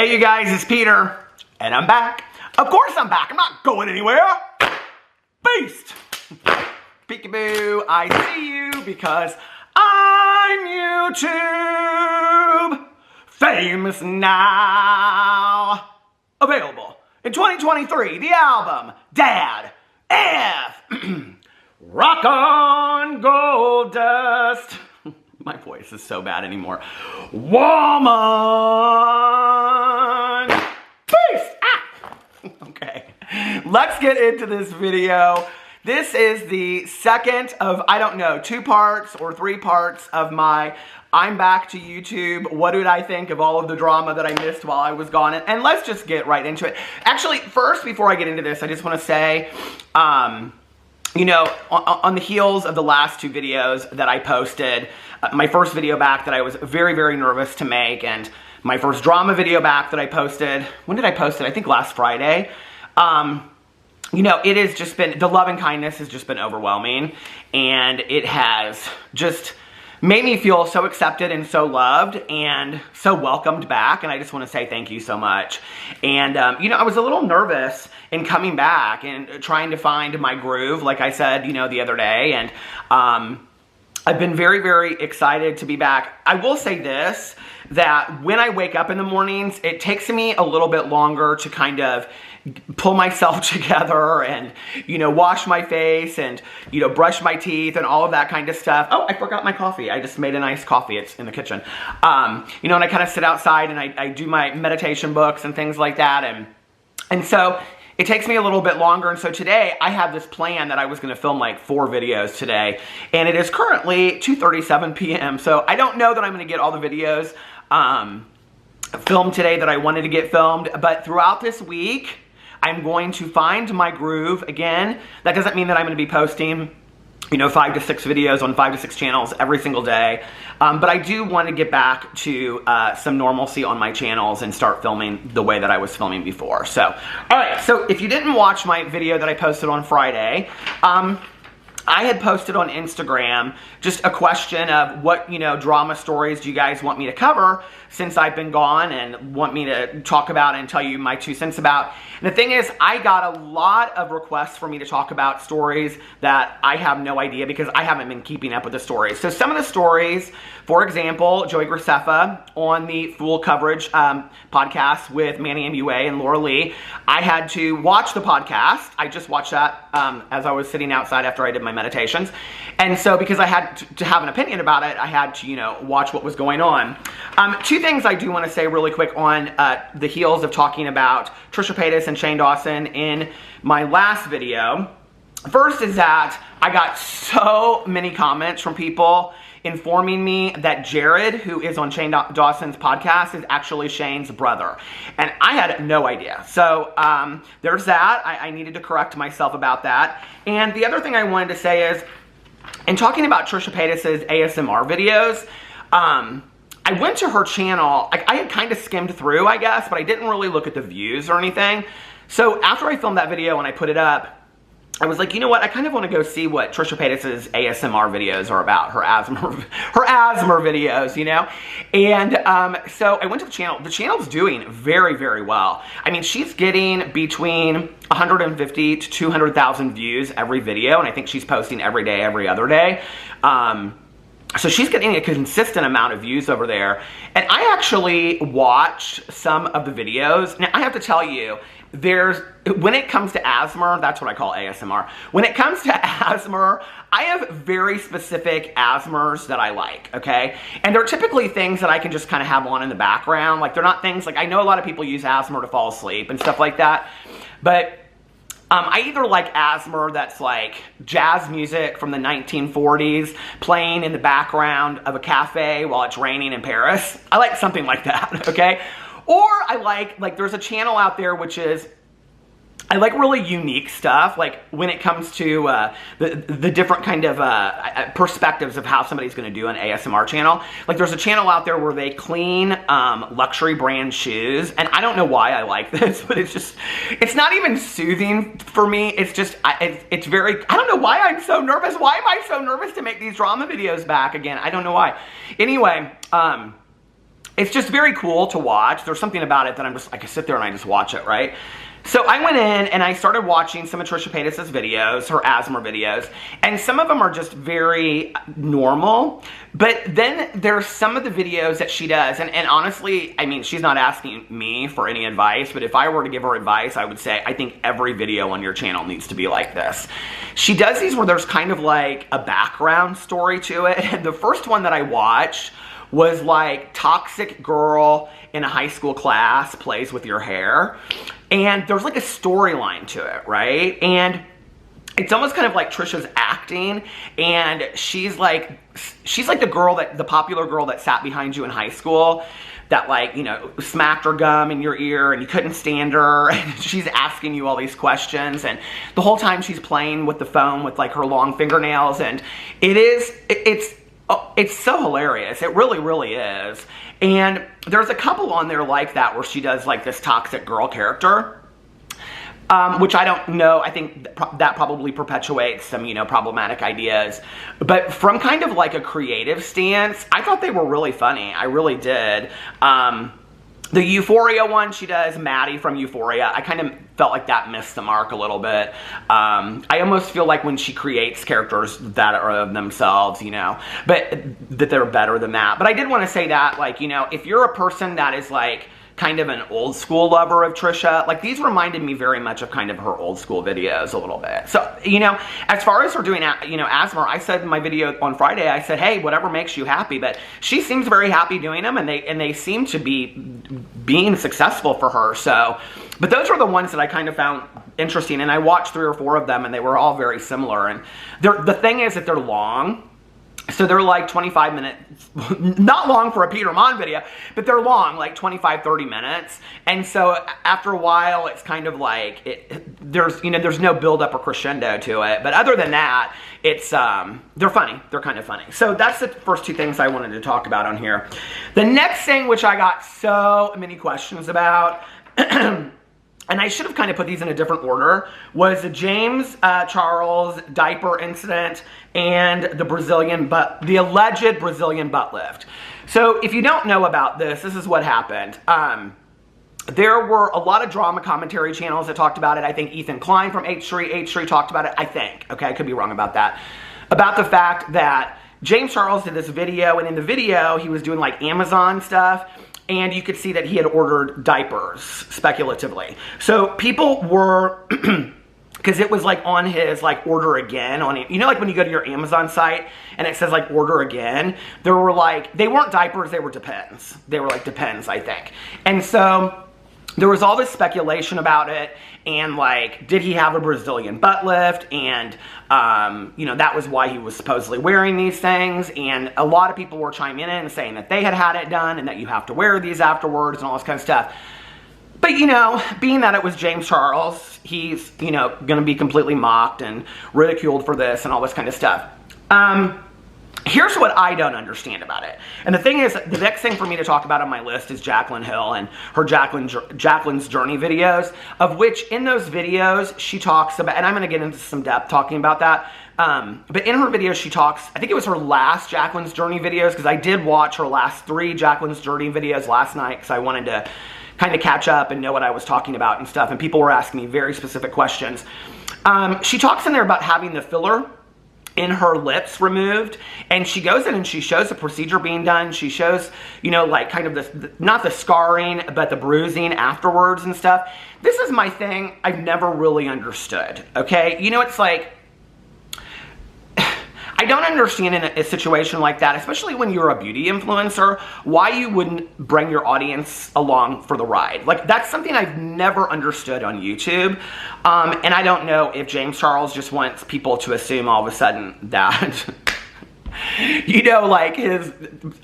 Hey you guys, it's Peter, and I'm back. Of course I'm back, I'm not going anywhere. Beast! Peekaboo, I see you because I'm YouTube famous now. Available in 2023, the album Dad F. Rock on Gold Dust. My voice is so bad anymore. Woman! Peace! Ah! Okay, let's get into this video. This is the second of, I don't know, 2 parts or 3 parts of my I'm back to YouTube. What did I think of all of the drama that I missed while I was gone? And let's just get right into it. Actually, first, before I get into this, I just want to say, you know, on the heels of the last 2 videos that I posted, my first video back that I was very, very nervous to make, and my first drama video back that I posted, when did I post it? I think last Friday. You know, it has just been, the love and kindness has just been overwhelming, and it has just made me feel so accepted and so loved and so welcomed back, and I just want to say thank you so much. And, you know, I was a little nervous in coming back and trying to find my groove, like I said, you know, the other day, and I've been very, very excited to be back. I will say this, that when I wake up in the mornings, it takes me a little bit longer to kind of pull myself together and, you know, wash my face and, you know, brush my teeth and all of that kind of stuff. Oh, I forgot my coffee. I just made a nice coffee. It's in the kitchen. You know, and I kind of sit outside and I do my meditation books and things like that. And so it takes me a little bit longer. And so today I have this plan that I was going to film like 4 videos today. And it is currently 2:37 p.m. So I don't know that I'm going to get all the videos filmed today that I wanted to get filmed. But throughout this week, I'm going to find my groove. Again, that doesn't mean that I'm going to be posting, you know, 5 to 6 videos on 5 to 6 channels every single day. But I do want to get back to some normalcy on my channels and start filming the way that I was filming before. So, all right. So if you didn't watch my video that I posted on Friday, I had posted on Instagram just a question of what, you know, drama stories do you guys want me to cover since I've been gone and want me to talk about and tell you my 2 cents about. And the thing is, I got a lot of requests for me to talk about stories that I have no idea because I haven't been keeping up with the stories. So some of the stories, for example, Joey Graceffa on the Fool Coverage podcast with Manny MUA and Laura Lee, I had to watch the podcast. I just watched that as I was sitting outside after I did my meditations. And so because I had to have an opinion about it, I had to, you know, watch what was going on. 2 things I do want to say really quick on the heels of talking about Trisha Paytas and Shane Dawson in my last video. First is that I got so many comments from people informing me that Jared, who is on Shane Dawson's podcast, is actually Shane's brother. And I had no idea. So there's that. I needed to correct myself about that. And the other thing I wanted to say is, in talking about Trisha Paytas' ASMR videos, I went to her channel. I had kind of skimmed through, I guess, but I didn't really look at the views or anything. So after I filmed that video and I put it up, I was like, you know what? I kind of want to go see what Trisha Paytas' ASMR videos are about, her asthma videos, you know? And so I went to the channel. The channel's doing very, very well. I mean, she's getting between 150 to 200,000 views every video, and I think she's posting every day, every other day. So she's getting a consistent amount of views over there. And I actually watched some of the videos. Now, I have to tell you, when it comes to asthma, that's what I call ASMR. When it comes to asthma, I have very specific asthmas that I like, okay? And they're typically things that I can just kind of have on in the background. Like, they're not things, like, I know a lot of people use asthma to fall asleep and stuff like that. But I either like asthma that's like jazz music from the 1940s playing in the background of a cafe while it's raining in Paris. I like something like that, okay? Or I like there's a channel out there which is, I like really unique stuff, like when it comes to the different kind of perspectives of how somebody's going to do an ASMR channel. Like there's a channel out there where they clean luxury brand shoes, and I don't know why I like this, but it's not even soothing for me. It's just, it's very, I don't know why I'm so nervous. Why am I so nervous to make these drama videos back again? I don't know why. Anyway, it's just very cool to watch. There's something about it that I can sit there and I just watch it, right? So I went in and I started watching some of Trisha Paytas' videos, her asthma videos, and some of them are just very normal, but then there's some of the videos that she does, and honestly, I mean, she's not asking me for any advice, but if I were to give her advice, I would say, I think every video on your channel needs to be like this. She does these where there's kind of like a background story to it, and the first one that I watched was like toxic girl in a high school class plays with your hair. And there's like a storyline to it, right? And it's almost kind of like Trisha's acting, and she's like the popular girl that sat behind you in high school that, like, you know, smacked her gum in your ear and you couldn't stand her, and she's asking you all these questions, and the whole time she's playing with the phone with like her long fingernails, and it's so hilarious. It really, really is. And there's a couple on there like that where she does like this toxic girl character, which I don't know. I think that probably perpetuates some, you know, problematic ideas. But from kind of like a creative stance, I thought they were really funny. I really did. The Euphoria one, she does Maddie from Euphoria. I kind of felt like that missed the mark a little bit. I almost feel like when she creates characters that are of themselves, you know, but that they're better than that. But I did want to say that, like, you know, if you're a person that is like kind of an old school lover of Trisha, like these reminded me very much of kind of her old school videos a little bit. So, you know, as far as her doing, you know, asthma, I said in my video on Friday, I said, hey, whatever makes you happy. But she seems very happy doing them, and they seem to be being successful for her. So, but those were the ones that I kind of found interesting, and I watched 3 or 4 of them, and they were all very similar. And the thing is that they're long. So they're like 25 minutes, not long for a Peter Monn video, but they're long, like 25, 30 minutes. And so after a while, it's kind of like, there's no build up or crescendo to it. But other than that, it's, they're funny. They're kind of funny. So that's the first 2 things I wanted to talk about on here. The next thing, which I got so many questions about, and I should have kind of put these in a different order, was the James Charles diaper incident and the alleged Brazilian butt lift. So if you don't know about this, this is what happened. There were a lot of drama commentary channels that talked about it. I think Ethan Klein from H3 talked about it, I think. Okay, I could be wrong about that. About the fact that James Charles did this video, and in the video, he was doing like Amazon stuff, and you could see that he had ordered diapers, speculatively. So people were, because it was like on his like order again, on it. You know, like when you go to your Amazon site and it says like order again, there were like, they weren't diapers, they were Depends. They were like Depends, I think. And so there was all this speculation about it, and like, did he have a Brazilian butt lift? And, you know, that was why he was supposedly wearing these things. And a lot of people were chiming in and saying that they had had it done and that you have to wear these afterwards and all this kind of stuff. But, you know, being that it was James Charles, he's, you know, going to be completely mocked and ridiculed for this and all this kind of stuff. Here's what I don't understand about it. And the thing is, the next thing for me to talk about on my list is Jacqueline Hill and her Jacquelyns Journey videos, of which in those videos she talks about, and I'm going to get into some depth talking about that, but in her videos she talks, I think it was her last Jacquelyns Journey videos, because I did watch her last 3 Jacquelyns Journey videos last night because I wanted to kind of catch up and know what I was talking about and stuff, and people were asking me very specific questions. She talks in there about having the filler in her lips removed, and she goes in and she shows the procedure being done. She shows, you know, like kind of the not the scarring, but the bruising afterwards and stuff. This is my thing I've never really understood, okay? You know, it's like, I don't understand in a situation like that, especially when you're a beauty influencer, why you wouldn't bring your audience along for the ride. Like, that's something I've never understood on YouTube. And I don't know if James Charles just wants people to assume all of a sudden that, you know, like his,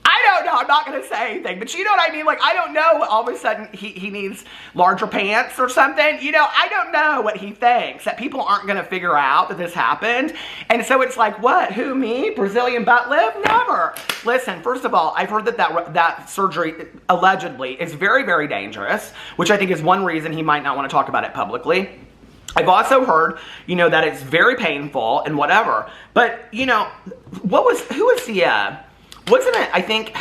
I don't know, I'm not going to say anything, but you know what I mean? Like, I don't know, all of a sudden he needs larger pants or something. You know, I don't know what he thinks, that people aren't going to figure out that this happened. And so it's like, what? Who, me? Brazilian butt lift? Never. Listen, first of all, I've heard that surgery allegedly is very, very dangerous, which I think is one reason he might not want to talk about it publicly. I've also heard, you know, that it's very painful and whatever. But, you know, who was the, wasn't it, I think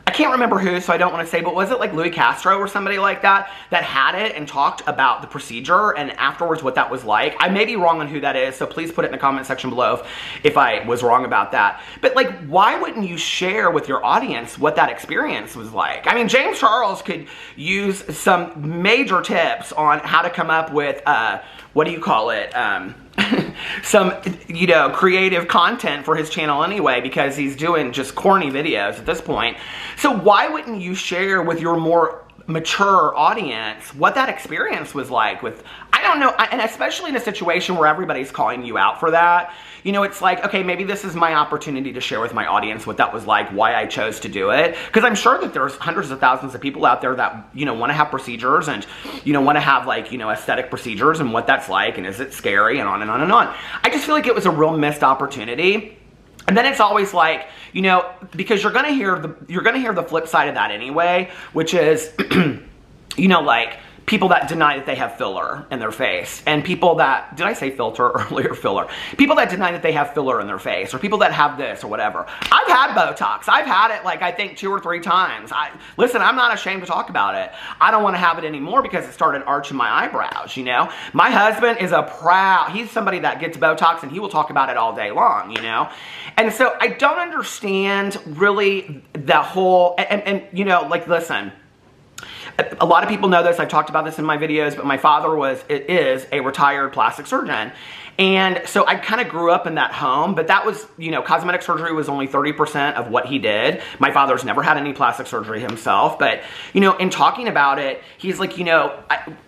I can't remember who, so I don't want to say, but was it like Louis Castro or somebody like that that had it and talked about the procedure and afterwards what that was like? I may be wrong on who that is, so please put it in the comment section below if I was wrong about that. But like, why wouldn't you share with your audience what that experience was like? I mean, James Charles could use some major tips on how to come up with, what do you call it? Some, you know, creative content for his channel anyway, because he's doing just corny videos at this point. So why wouldn't you share with your more mature audience what that experience was like with, I don't know, and especially in a situation where everybody's calling you out for that. You know, it's like, okay, maybe this is my opportunity to share with my audience what that was like, why I chose to do it. Because I'm sure that there's hundreds of thousands of people out there that, you know, want to have procedures and, you know, want to have like, you know, aesthetic procedures and what that's like and is it scary and on and on and on. I just feel like it was a real missed opportunity. And then it's always like, you know, because you're gonna hear the flip side of that anyway, which is, you know, like people that deny that they have filler in their face, and people that, did I say filter earlier? Filler. People that deny that they have filler in their face, or people that have this or whatever. I've had Botox. I've had it like I think 2 or 3 times. Listen, I'm not ashamed to talk about it. I don't want to have it anymore because it started arching my eyebrows, you know? My husband is he's somebody that gets Botox and he will talk about it all day long, you know? And so I don't understand really the whole, and you know, like, listen, a lot of people know this, I've talked about this in my videos, but my father is a retired plastic surgeon. And so I kind of grew up in that home, but that was, you know, cosmetic surgery was only 30% of what he did. My father's never had any plastic surgery himself, but, you know, in talking about it, he's like, you know,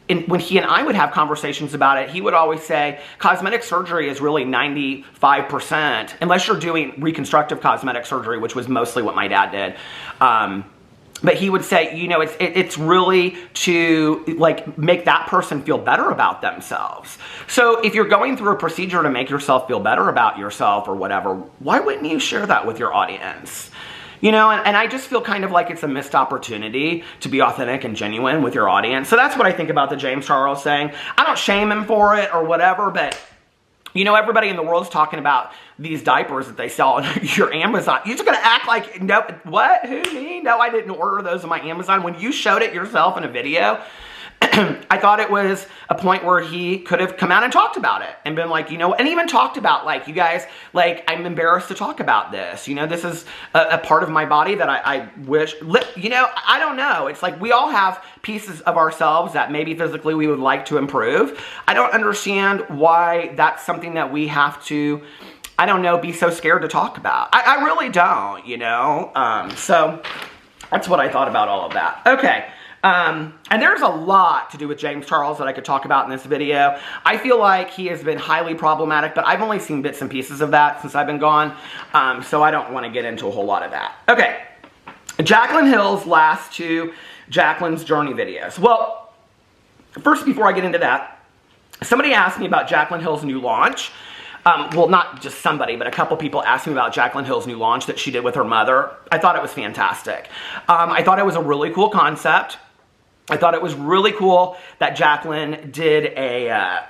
when he and I would have conversations about it, he would always say, cosmetic surgery is really 95%, unless you're doing reconstructive cosmetic surgery, which was mostly what my dad did. But he would say, you know, it's really to like make that person feel better about themselves. So if you're going through a procedure to make yourself feel better about yourself or whatever, why wouldn't you share that with your audience? You know, and I just feel kind of like it's a missed opportunity to be authentic and genuine with your audience. So that's what I think about the James Charles thing. I don't shame him for it or whatever, but you know, everybody in the world is talking about these diapers that they sell on your Amazon. You're just going to act like, no, what? Who, me? No, I didn't order those on my Amazon. When you showed it yourself in a video, I thought it was a point where he could have come out and talked about it and been like, you know, and even talked about like, you guys, like, I'm embarrassed to talk about this. You know, this is a part of my body that I wish, you know, I don't know. It's like we all have pieces of ourselves that maybe physically we would like to improve. I don't understand why that's something that we have to, I don't know, be so scared to talk about. I really don't, you know. So that's what I thought about all of that. Okay. And there's a lot to do with James Charles that I could talk about in this video. I feel like he has been highly problematic, but I've only seen bits and pieces of that since I've been gone, so I don't want to get into a whole lot of that. Okay, Jacqueline Hill's last 2 Jacqueline Journey videos. Well, first, before I get into that, somebody asked me about Jacqueline Hill's new launch. Well, not just somebody, but a couple people asked me about Jacqueline Hill's new launch that she did with her mother. I thought it was fantastic. I thought it was a really cool concept. I thought it was really cool that Jacqueline did a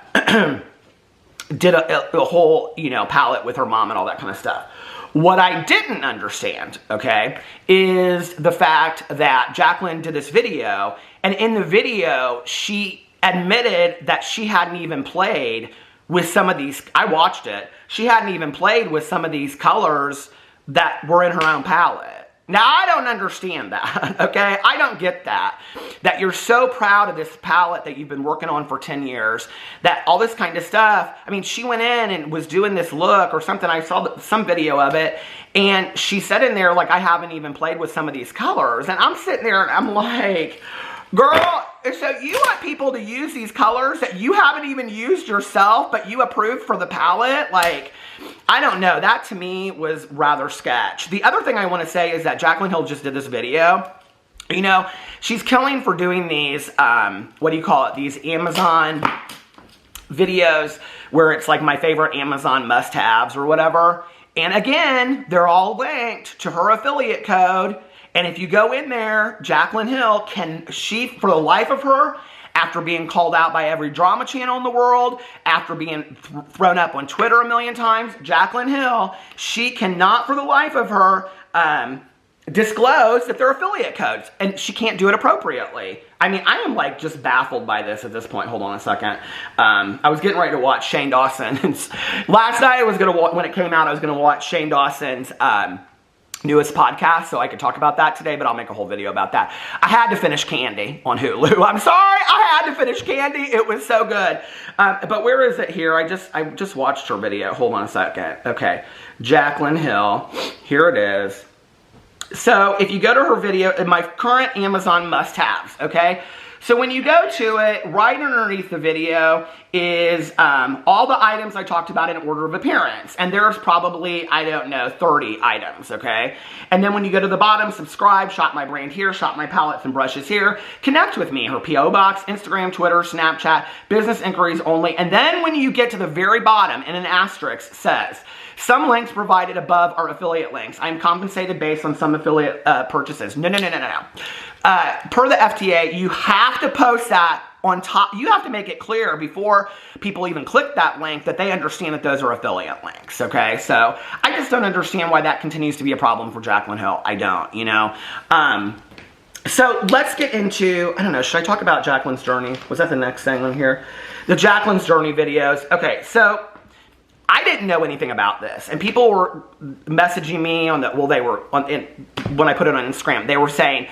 whole, you know, palette with her mom and all that kind of stuff. What I didn't understand, okay, is the fact that Jacqueline did this video, and in the video, she admitted that she hadn't even played with some of these, I watched it, she hadn't even played with some of these colors that were in her own palette. Now, I don't understand that, okay? I don't get that. That you're so proud of this palette that you've been working on for 10 years, that all this kind of stuff. I mean, she went in and was doing this look or something. I saw some video of it, and she said in there, like, I haven't even played with some of these colors. And I'm sitting there and I'm like, girl, so you want people to use these colors that you haven't even used yourself, but you approved for the palette? Like, I don't know. That to me was rather sketch. The other thing I want to say is that Jacqueline Hill just did this video. You know, she's killing for doing these, what do you call it? These Amazon videos where it's like my favorite Amazon must-haves or whatever. And again, they're all linked to her affiliate code. And if you go in there, Jacqueline Hill, she, for the life of her, after being called out by every drama channel in the world, after being thrown up on Twitter a million times, Jacqueline Hill, she cannot for the life of her disclose that they're affiliate codes, and she can't do it appropriately. I mean, I am like just baffled by this at this point. Hold on a second. I was getting ready to watch Shane Dawson's. Last night I was going to, when it came out, I was going to watch Shane Dawson's newest podcast, so I could talk about that today, but I'll make a whole video about that. I had to finish Candy on Hulu. I'm sorry, I had to finish Candy. It was so good. But where is it here? I just watched her video. Hold on a second. Okay, Jacqueline Hill. Here it is. So if you go to her video, in my current Amazon must-haves, okay? So when you go to it, right underneath the video is all the items I talked about in order of appearance. And there's probably, I don't know, 30 items, okay? And then when you go to the bottom, subscribe, shop my brand here, shop my palettes and brushes here, connect with me, her P.O. Box, Instagram, Twitter, Snapchat, business inquiries only. And then when you get to the very bottom, and an asterisk says, some links provided above are affiliate links. I'm compensated based on some affiliate purchases. No. Per the FTA, you have to post that on top. You have to make it clear before people even click that link that they understand that those are affiliate links, okay? So I just don't understand why that continues to be a problem for Jacqueline Hill. I don't, you know? So let's get into, I don't know, should I talk about Jacqueline Journey? Was that the next thing on here? The Jacqueline Journey videos. Okay, so I didn't know anything about this, and people were messaging me on the, well, they were, when I put it on Instagram, they were saying,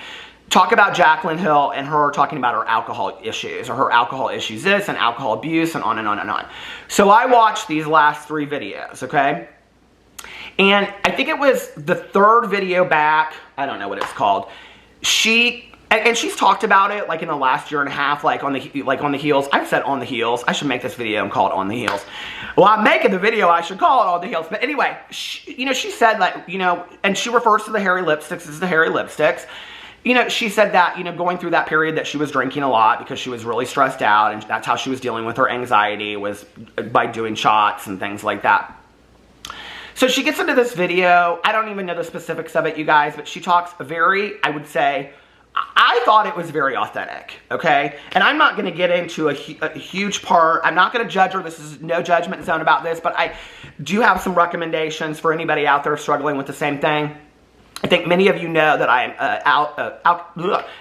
talk about Jacqueline Hill and her talking about her alcohol issues, or her alcohol issues this, and alcohol abuse, and on and on and on. So I watched these last 3 videos, okay? And I think it was the 3rd video back, I don't know what it's called, and she's talked about it like in the last year and a half, like on the heels. I've said on the heels. I should make this video and call it on the heels. Well, I'm making the video, I should call it on the heels. But anyway, she said, like, you know, and she refers to the hairy lipsticks as the hairy lipsticks. You know, she said that, you know, going through that period that she was drinking a lot because she was really stressed out, and that's how she was dealing with her anxiety, was by doing shots and things like that. So she gets into this video. I don't even know the specifics of it, you guys, but she talks very, I would say, I thought it was very authentic, okay? And I'm not going to get into a huge part. I'm not going to judge her. This is no judgment zone about this, but I do have some recommendations for anybody out there struggling with the same thing. I think many of you know that I am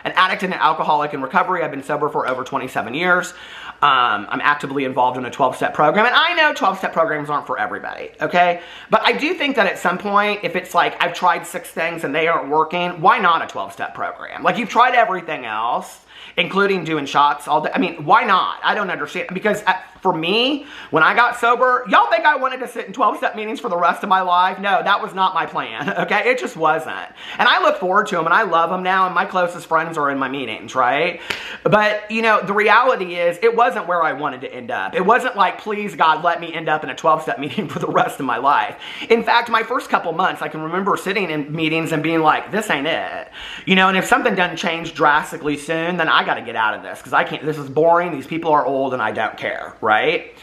an addict and an alcoholic in recovery. I've been sober for over 27 years. I'm actively involved in a 12-step program. And I know 12-step programs aren't for everybody, okay? But I do think that at some point, if it's like, I've tried 6 things and they aren't working, why not a 12-step program? Like, you've tried everything else, including doing shots all day. I mean, why not? I don't understand. Because for me, when I got sober, y'all think I wanted to sit in 12-step meetings for the rest of my life? No, that was not my plan, okay? It just wasn't. And I look forward to them, and I love them now, and my closest friends are in my meetings, right? But, you know, the reality is, it wasn't where I wanted to end up. It wasn't like, please, God, let me end up in a 12-step meeting for the rest of my life. In fact, my first couple months, I can remember sitting in meetings and being like, this ain't it. You know, and if something doesn't change drastically soon, then I got to get out of this, because I can't, this is boring, these people are old, and I don't care, right?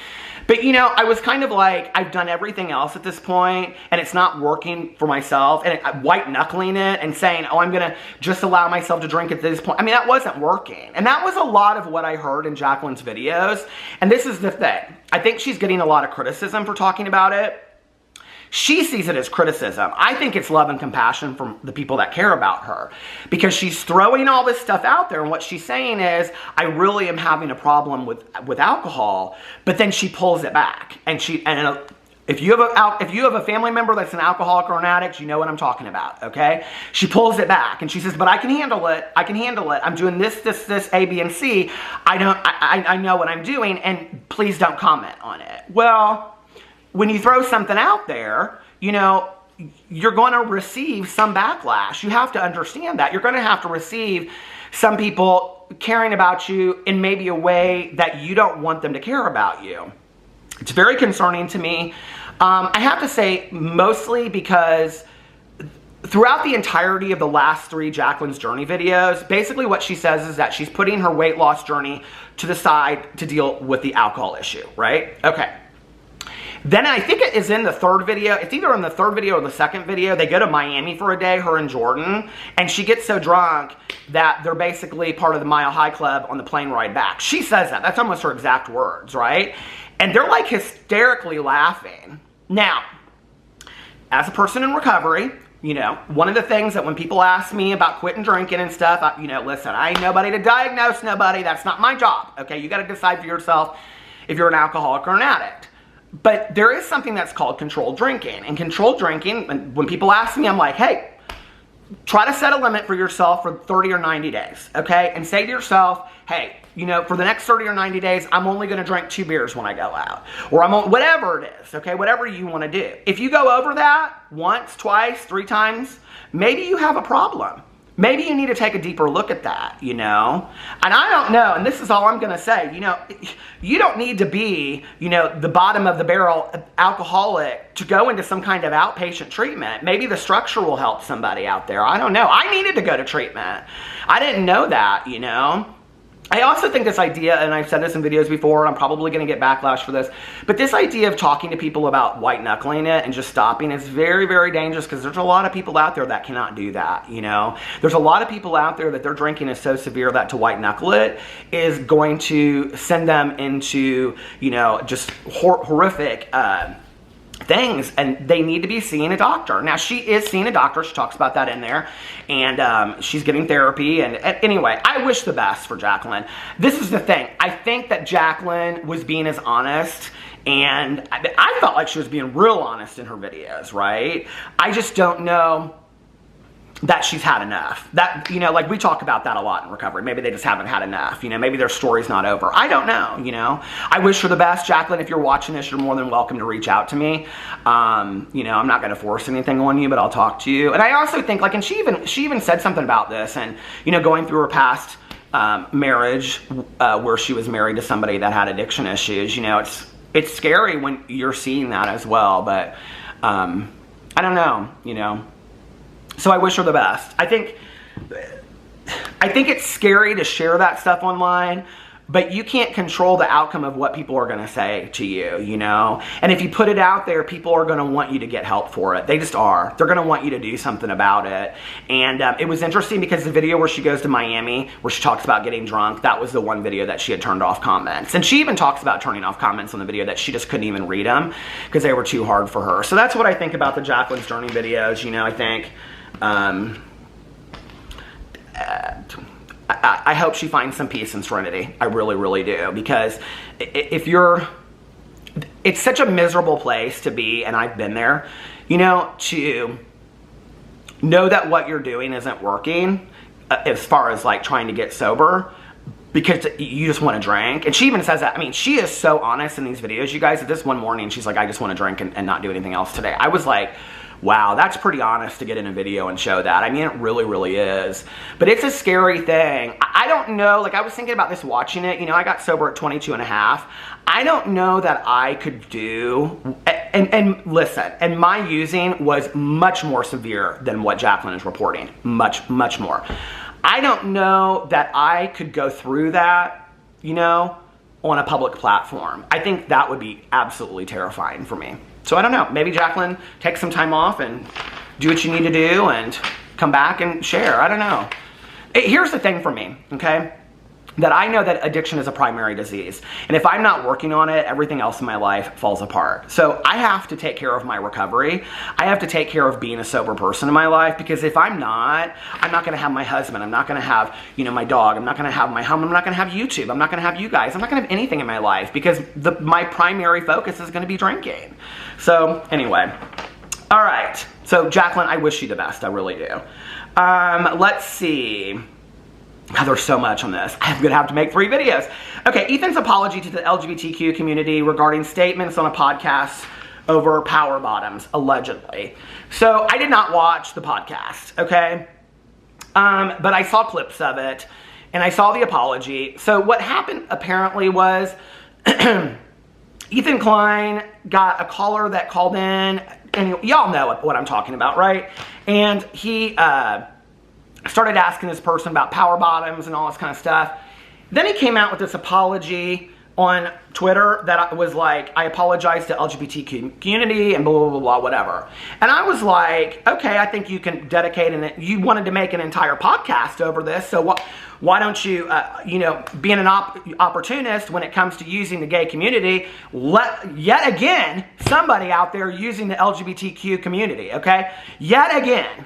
But, you know, I was kind of like, I've done everything else at this point, and it's not working for myself, and white-knuckling it and saying, oh, I'm going to just allow myself to drink at this point. I mean, that wasn't working. And that was a lot of what I heard in Jacqueline's videos. And this is the thing. I think she's getting a lot of criticism for talking about it. She sees it as criticism. I think it's love and compassion from the people that care about her, because she's throwing all this stuff out there, and what she's saying is, I really am having a problem with alcohol, but then she pulls it back. And if you have a family member that's an alcoholic or an addict, you know what I'm talking about, okay? She pulls it back, and she says, but I can handle it. I can handle it. I'm doing this, A, B, and C. I know what I'm doing, and please don't comment on it. Well, when you throw something out there, you know, you're going to receive some backlash. You have to understand that. You're going to have to receive some people caring about you in maybe a way that you don't want them to care about you. It's very concerning to me. I have to say, mostly because throughout the entirety of the last 3 Jacqueline's Journey videos, basically what she says is that she's putting her weight loss journey to the side to deal with the alcohol issue, right? Okay. Then I think it is in the 3rd video. It's either in the 3rd video or the 2nd video. They go to Miami for a day, her and Jordan, and she gets so drunk that they're basically part of the Mile High Club on the plane ride back. She says that. That's almost her exact words, right? And they're like hysterically laughing. Now, as a person in recovery, You know, one of the things that when people ask me about quitting drinking and stuff, you know, listen, I ain't nobody to diagnose nobody. That's not my job, okay? You got to decide for yourself if you're an alcoholic or an addict. But there is something that's called controlled drinking. And controlled drinking, when people ask me, I'm like, hey, try to set a limit for yourself for 30 or 90 days, okay? And say to yourself, hey, you know, for the next 30 or 90 days, I'm only going to drink 2 beers when I go out. Or whatever it is, okay? Whatever you want to do. If you go over that once, twice, 3 times, maybe you have a problem. Maybe you need to take a deeper look at that, you know? And I don't know, and this is all I'm going to say, you know, you don't need to be, you know, the bottom of the barrel alcoholic to go into some kind of outpatient treatment. Maybe the structure will help somebody out there. I don't know. I needed to go to treatment. I didn't know that, you know? I also think this idea, and I've said this in videos before, and I'm probably going to get backlash for this, but this idea of talking to people about white knuckling it and just stopping is very, very dangerous because there's a lot of people out there that cannot do that, you know? There's a lot of people out there that their drinking is so severe that to white knuckle it is going to send them into, you know, just horrific things, and they need to be seeing a doctor. Now, she is seeing a doctor. She talks about that in there, and she's getting therapy, and anyway, I wish the best for Jacqueline. This is the thing. I think that Jacqueline was being as honest, and I felt like she was being real honest in her videos, right? I just don't know that she's had enough. That, you know, like we talk about that a lot in recovery. Maybe they just haven't had enough. You know, maybe their story's not over. I don't know, you know. I wish her the best. Jacqueline, if you're watching this, you're more than welcome to reach out to me. You know, I'm not going to force anything on you, but I'll talk to you. And I also think, like, and she even said something about this, and, you know, going through her past marriage where she was married to somebody that had addiction issues, you know, it's scary when you're seeing that as well. But I don't know, you know. So I wish her the best. I think it's scary to share that stuff online, but you can't control the outcome of what people are going to say to you, you know? And if you put it out there, people are going to want you to get help for it. They just are. They're going to want you to do something about it. And it was interesting because the video where she goes to Miami, where she talks about getting drunk, that was the one video that she had turned off comments. And she even talks about turning off comments on the video that she just couldn't even read them because they were too hard for her. So that's what I think about the Jacqueline Journey videos. You know, I think I hope she finds some peace and serenity. I really, really do. Because if it's such a miserable place to be, and I've been there, you know, to know that what you're doing isn't working as far as like trying to get sober because you just want to drink. And she even says that. I mean, she is so honest in these videos, you guys. That this one morning, she's like, I just want to drink and not do anything else today. I was like, wow, that's pretty honest to get in a video and show that. I mean, it really, really is. But it's a scary thing. I don't know, like I was thinking about this watching it. You know, I got sober at 22 and a half. I don't know that I could do, and listen, and my using was much more severe than what Jacqueline is reporting. Much, much more. I don't know that I could go through that, you know, on a public platform. I think that would be absolutely terrifying for me. So I don't know, maybe Jacqueline take some time off and do what you need to do and come back and share. I don't know. Here's the thing for me, okay? That I know that addiction is a primary disease. And if I'm not working on it, everything else in my life falls apart. So I have to take care of my recovery. I have to take care of being a sober person in my life, because if I'm not gonna have my husband. I'm not gonna have, you know, my dog. I'm not gonna have my home. I'm not gonna have YouTube. I'm not gonna have you guys. I'm not gonna have anything in my life because my primary focus is gonna be drinking. So anyway, all right. So Jacqueline, I wish you the best. I really do. Let's see. God, there's so much on this. I'm gonna have to make 3 videos. Okay, Ethan's apology to the LGBTQ community regarding statements on a podcast over power bottoms, allegedly. So I did not watch the podcast, okay? But I saw clips of it, and I saw the apology. So what happened apparently was Ethan Klein got a caller that called in, and y'all know what I'm talking about, right? And he started asking this person about power bottoms and all this kind of stuff. Then he came out with this apology on Twitter that was like, I apologize to LGBT community and blah, blah, blah, blah, whatever. And I was like, okay, I think you can dedicate, and you wanted to make an entire podcast over this, so why don't you, being an opportunist when it comes to using the gay community, yet again, somebody out there using the LGBTQ community, okay? Yet again,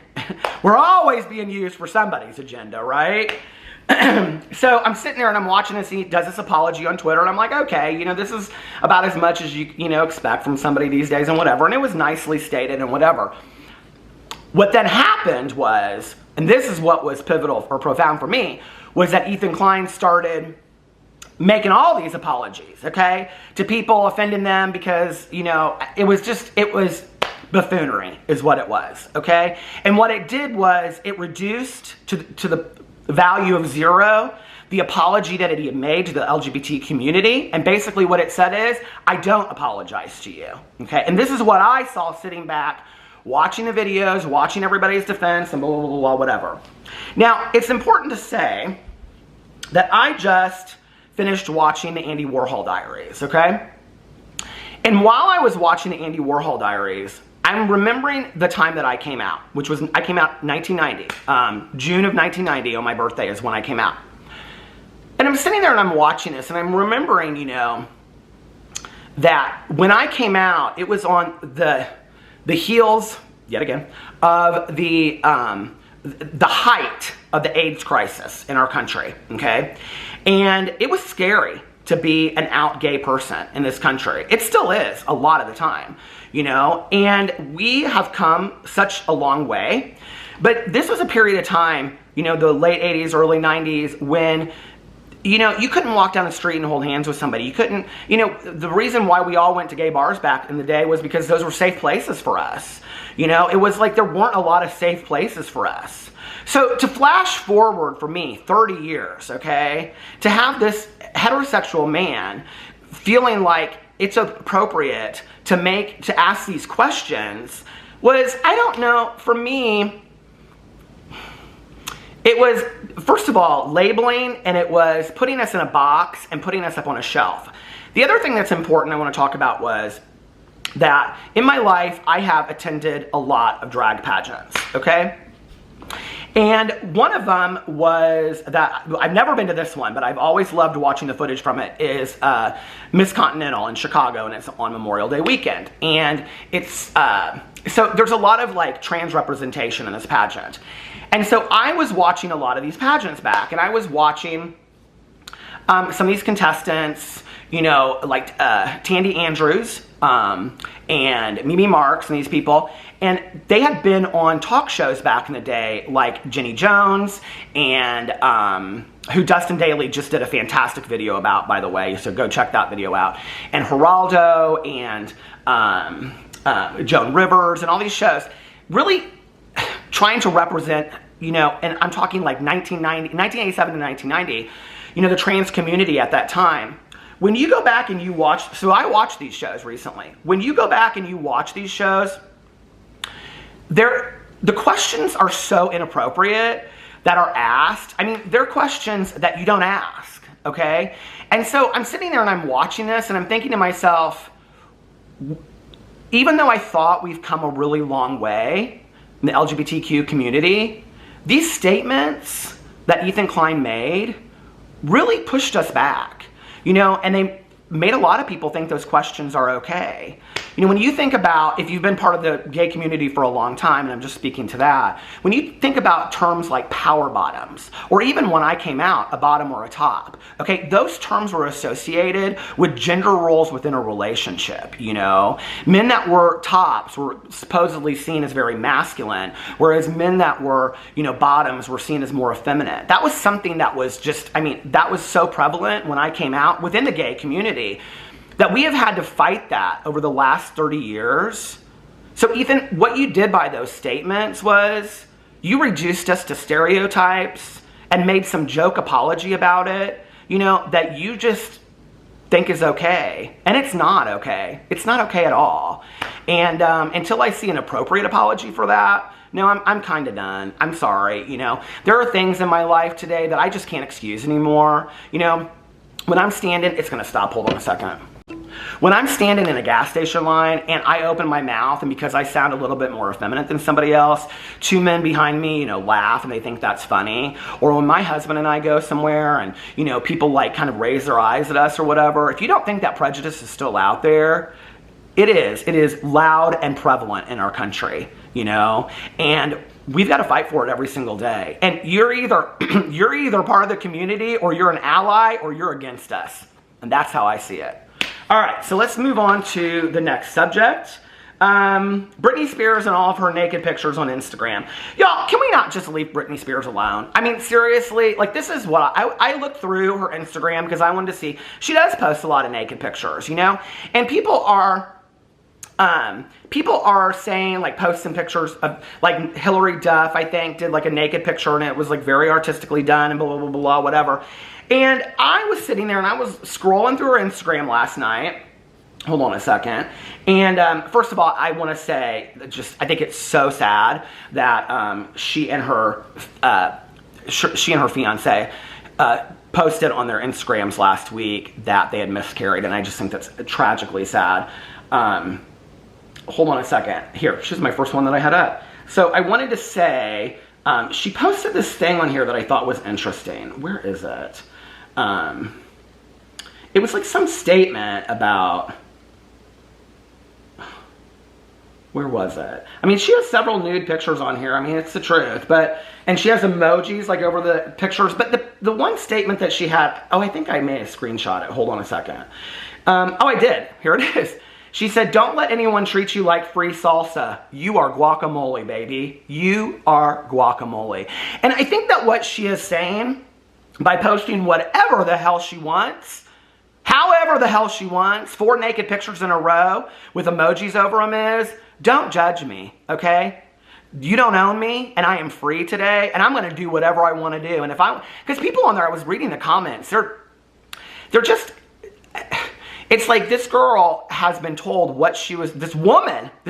we're always being used for somebody's agenda, right? So I'm sitting there and I'm watching this, and he does this apology on Twitter, and I'm like, okay, this is about as much as you expect from somebody these days and whatever, and it was nicely stated and whatever. What then happened was, and this is what was pivotal or profound for me, was that Ethan Klein started making all these apologies, okay, to people, offending them because, it was buffoonery is what it was, okay? And what it did was it reduced to the value of 0 the apology that he had made to the LGBT community, and basically what it said is, I don't apologize to you, okay? And this is what I saw sitting back, watching the videos, watching everybody's defense, and blah, blah, blah, blah, whatever. Now, it's important to say that I just finished watching the Andy Warhol Diaries, okay? And while I was watching the Andy Warhol Diaries, I'm remembering the time that I came out, which was, I came out 1990. June of 1990 on my birthday is when I came out. And I'm sitting there and I'm watching this, and I'm remembering, that when I came out, it was on the heels, yet again, of the height of the AIDS crisis in our country, okay? And it was scary to be an out gay person in this country. It still is a lot of the time, and we have come such a long way. But this was a period of time, the late 80s, early 90s, when you couldn't walk down the street and hold hands with somebody. You couldn't, the reason why we all went to gay bars back in the day was because those were safe places for us. It was like there weren't a lot of safe places for us. So to flash forward for me 30 years, okay, to have this heterosexual man feeling like it's appropriate to ask these questions was, I don't know, for me, it was, first of all, labeling, and it was putting us in a box and putting us up on a shelf. The other thing that's important I want to talk about was that in my life, I have attended a lot of drag pageants, okay? And one of them was that, I've never been to this one, but I've always loved watching the footage from it, is Miss Continental in Chicago, and it's on Memorial Day weekend. And it's, so there's a lot of like trans representation in this pageant. And so I was watching a lot of these pageants back, and I was watching some of these contestants, like Tandy Andrews and Mimi Marks and these people. And they had been on talk shows back in the day, like Jenny Jones, and who Dustin Daly just did a fantastic video about, by the way, so go check that video out. And Geraldo and Joan Rivers and all these shows, really trying to represent, and I'm talking like 1987 to 1990, the trans community at that time. When you go back and you watch, so I watched these shows recently. When you go back and you watch these shows, the questions are so inappropriate that are asked. I mean, they're questions that you don't ask, okay? And so I'm sitting there and I'm watching this and I'm thinking to myself, even though I thought we've come a really long way in the LGBTQ community, these statements that Ethan Klein made really pushed us back, and they made a lot of people think those questions are okay. When you think about, if you've been part of the gay community for a long time, and I'm just speaking to that, when you think about terms like power bottoms, or even when I came out, a bottom or a top, okay, those terms were associated with gender roles within a relationship, Men that were tops were supposedly seen as very masculine, whereas men that were, bottoms were seen as more effeminate. That was something that was just, that was so prevalent when I came out within the gay community, that we have had to fight that over the last 30 years. So Ethan, what you did by those statements was you reduced us to stereotypes and made some joke apology about it, that you just think is okay. And it's not okay. It's not okay at all. And until I see an appropriate apology for that, no, I'm kind of done. I'm sorry, There are things in my life today that I just can't excuse anymore, when I'm standing, it's gonna stop, hold on a second. When I'm standing in a gas station line and I open my mouth, and because I sound a little bit more effeminate than somebody else, two men behind me, you know, laugh and they think that's funny. Or when my husband and I go somewhere and, you know, people like kind of raise their eyes at us or whatever, if you don't think that prejudice is still out there, it is. It is loud and prevalent in our country, you know, and we've got to fight for it every single day. And you're either part of the community, or you're an ally, or you're against us. And that's how I see it. All right, so let's move on to the next subject. Britney Spears and all of her naked pictures on Instagram. Y'all, can we not just leave Britney Spears alone? I mean, seriously, like this is what I looked through her Instagram because I wanted to see. She does post a lot of naked pictures, you know? And people are saying, like, posting pictures of, like, Hillary Duff, I think, did, like, a naked picture, and it was, like, very artistically done, and blah, blah, blah, blah, whatever. And I was sitting there, and I was scrolling through her Instagram last night. Hold on a second. And, first of all, I want to say, I think it's so sad that, she and her fiance, posted on their Instagrams last week that they had miscarried, and I just think that's tragically sad. Hold on a second. Here, she's my first one that I had up. So I wanted to say, she posted this thing on here that I thought was interesting. Where is it? It was like some statement about, where was it? I mean, she has several nude pictures on here. I mean, it's the truth. And she has emojis like over the pictures. But the one statement that she had, oh, I think I may have screenshot it. Hold on a second. Oh, I did. Here it is. She said, "Don't let anyone treat you like free salsa. You are guacamole, baby. You are guacamole." And I think that what she is saying by posting whatever the hell she wants, however the hell she wants, 4 naked pictures in a row with emojis over them is, don't judge me, okay? You don't own me, and I am free today, and I'm going to do whatever I want to do. And because people on there, I was reading the comments, they're just... It's like this girl has been told what she was, this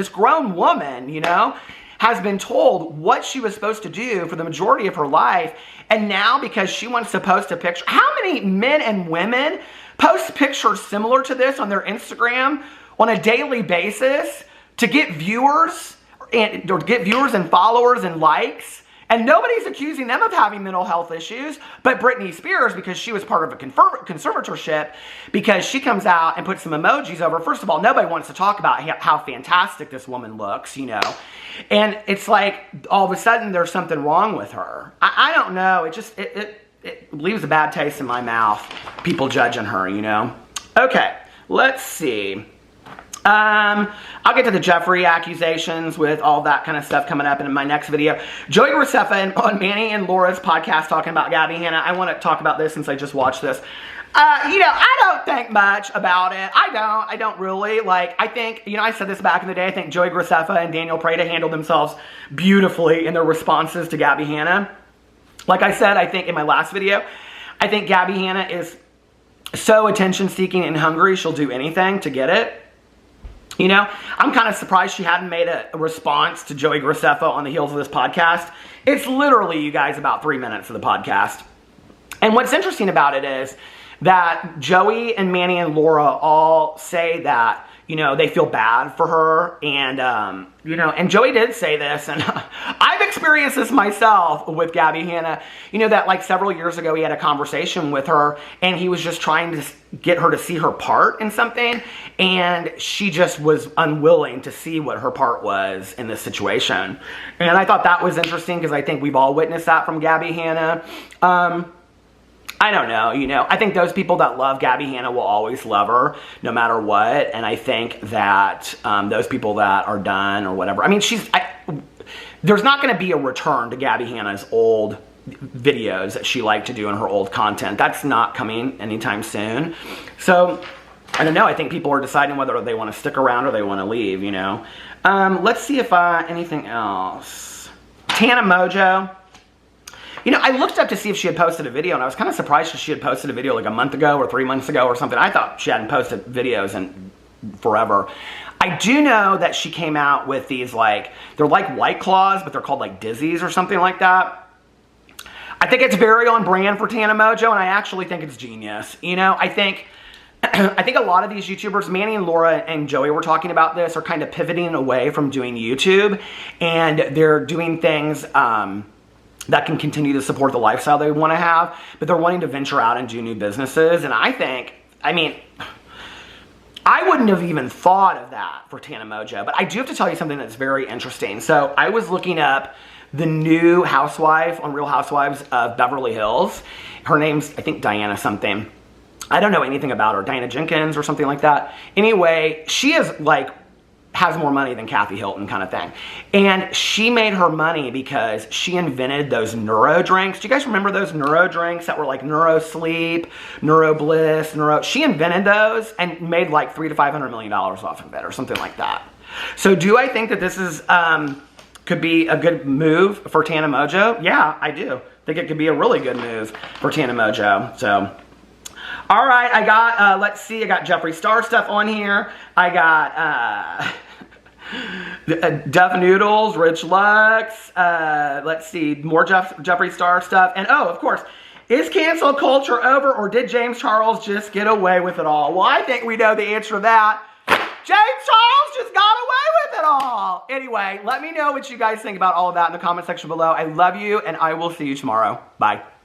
grown woman, you know, has been told what she was supposed to do for the majority of her life. And now because she wants to post a picture, how many men and women post pictures similar to this on their Instagram on a daily basis to get viewers and followers and likes? And nobody's accusing them of having mental health issues, but Britney Spears, because she was part of a conservatorship, because she comes out and puts some emojis over. First of all, nobody wants to talk about how fantastic this woman looks, you know. And it's like, all of a sudden, there's something wrong with her. I don't know. It leaves a bad taste in my mouth, people judging her, you know. Okay, let's see. I'll get to the Jeffrey accusations with all that kind of stuff coming up in my next video. Joey Graceffa on Manny and Laura's podcast talking about Gabby Hannah. I want to talk about this since I just watched this. You know, I don't think much about it. I don't really. Like, I think, you know, I said this back in the day, I think Joey Graceffa and Daniel Prada handled themselves beautifully in their responses to Gabby Hannah. Like I said, I think in my last video, I think Gabby Hannah is so attention-seeking and hungry, she'll do anything to get it. You know, I'm kind of surprised she hadn't made a response to Joey Graceffa on the heels of this podcast. It's literally, you guys, about 3 minutes of the podcast. And what's interesting about it is that Joey and Manny and Laura all say that, you know, they feel bad for her. And, you know, and Joey did say this, and I've experienced this myself with Gabby Hannah. You know, that like several years ago, he had a conversation with her, and he was just trying to get her to see her part in something. And she just was unwilling to see what her part was in this situation. And I thought that was interesting because I think we've all witnessed that from Gabby Hannah. I don't know, you know, I think those people that love Gabby Hannah will always love her no matter what. And I think that those people that are done or whatever, I mean, there's not going to be a return to Gabby Hannah's old videos that she liked to do in her old content. That's not coming anytime soon. So I don't know. I think people are deciding whether they want to stick around or they want to leave, you know. Let's see if anything else. Tana Mojo. You know, I looked up to see if she had posted a video, and I was kind of surprised that she had posted a video like a month ago or 3 months ago or something. I thought she hadn't posted videos in forever. I do know that she came out with these, like, they're like White Claws, but they're called like Dizzies or something like that. I think it's very on brand for Tana Mojo, and I actually think it's genius. You know, I think a lot of these YouTubers, Manny and Laura and Joey were talking about this, are kind of pivoting away from doing YouTube, and they're doing things that can continue to support the lifestyle they want to have, but they're wanting to venture out and do new businesses. And I mean, I wouldn't have even thought of that for Tana Mojo, but I do have to tell you something that's very interesting. So I was looking up the new housewife on Real Housewives of Beverly Hills. Her name's, I think, Diana something. I don't know anything about her. Diana Jenkins or something like that. Anyway, she is like, has more money than Kathy Hilton kind of thing. And she made her money because she invented those neuro drinks. Do you guys remember those neuro drinks that were like neuro sleep, neuro bliss, she invented those and made like $300 to $500 million off of it or something like that. So do I think that this is, could be a good move for Tana Mojo? Yeah, I do. I think it could be a really good move for Tana Mojo. So, all right, I got, let's see, I got Jeffree Star stuff on here. I got Duff Noodles, Rich Lux, let's see, more Jeffree Star stuff. And oh, of course, is cancel culture over, or did James Charles just get away with it all? Well, I think we know the answer to that. James Charles just got away with it all. Anyway, let me know what you guys think about all of that in the comment section below. I love you, and I will see you tomorrow. Bye.